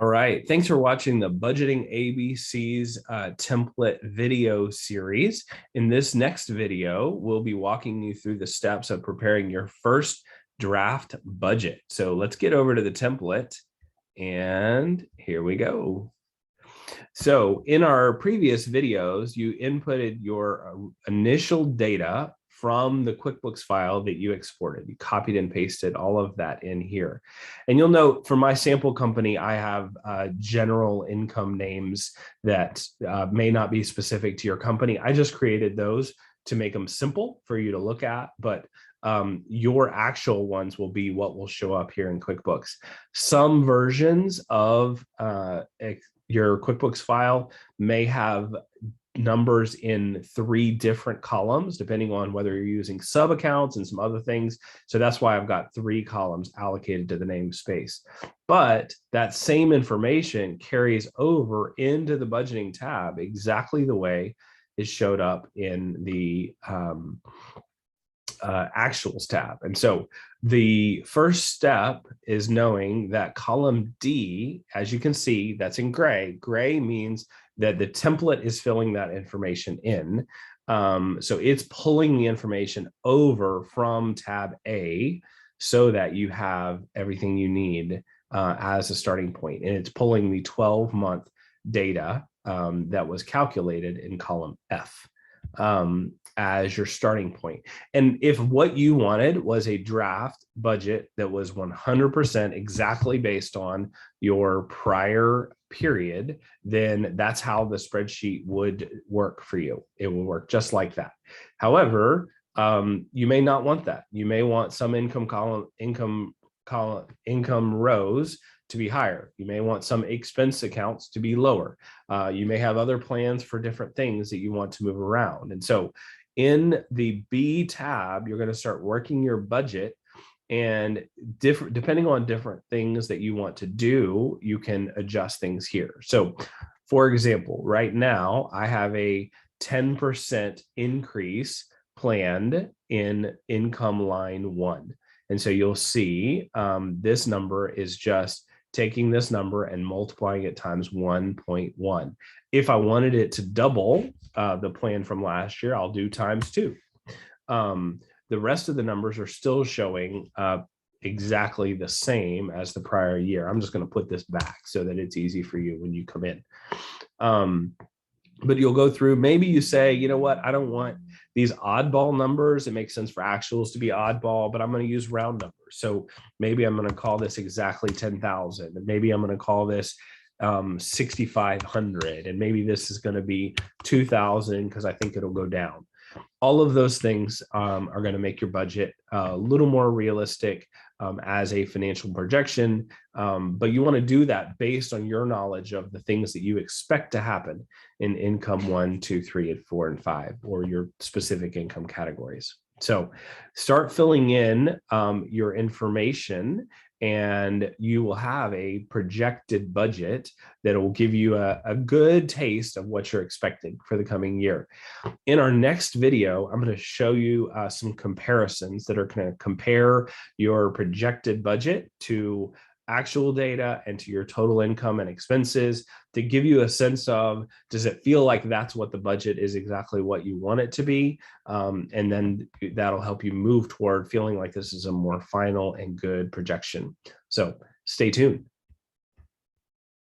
All right. Thanks for watching the Budgeting ABCs template video series. In this next video, we'll be walking you through the steps of preparing your first draft budget. So let's get over to the template, and here we go. So in our previous videos, you inputted your initial data from the QuickBooks file that you exported. You copied and pasted all of that in here. And you'll note for my sample company, I have general income names that may not be specific to your company. I just created those to make them simple for you to look at, but your actual ones will be what will show up here in QuickBooks. Some versions of your QuickBooks file may have numbers in 3 different columns, depending on whether you're using sub accounts and some other things. So that's why I've got 3 columns allocated to the namespace. But that same information carries over into the budgeting tab exactly the way it showed up in the actuals tab. And so the first step is knowing that column D, as you can see, that's in gray. Gray means that the template is filling that information in. So it's pulling the information over from tab A so that you have everything you need as a starting point. And it's pulling the 12-month data that was calculated in column F as your starting point. And if what you wanted was a draft budget that was 100% exactly based on your prior period, then that's how the spreadsheet would work for you. It will work just like that. However, you may not want that. You may want some income rows to be higher. You may want some expense accounts to be lower. You may have other plans for different things that you want to move around. And so in the B tab, you're going to start working your budget, and depending on different things that you want to do, you can adjust things here. So for example, right now I have a 10% increase planned in income line 1. And so you'll see this number is just taking this number and multiplying it times 1.1. If I wanted it to double the plan from last year, I'll do times 2. The rest of the numbers are still showing exactly the same as the prior year. I'm just going to put this back so that it's easy for you when you come in. But you'll go through, maybe you say, you know what, I don't want these oddball numbers. It makes sense for actuals to be oddball, but I'm going to use round numbers. So maybe I'm going to call this exactly 10,000, and maybe I'm going to call this 6,500, and maybe this is going to be 2,000 because I think it'll go down. All of those things are going to make your budget a little more realistic as a financial projection. But you want to do that based on your knowledge of the things that you expect to happen in income 1, 2, 3, and 4, and 5, or your specific income categories. So start filling in your information, and you will have a projected budget that will give you a good taste of what you're expecting for the coming year. In our next video, I'm going to show you some comparisons that are going to compare your projected budget to actual data and to your total income and expenses to give you a sense of, does it feel like that's what the budget is exactly what you want it to be? And then that'll help you move toward feeling like this is a more final and good projection. So stay tuned.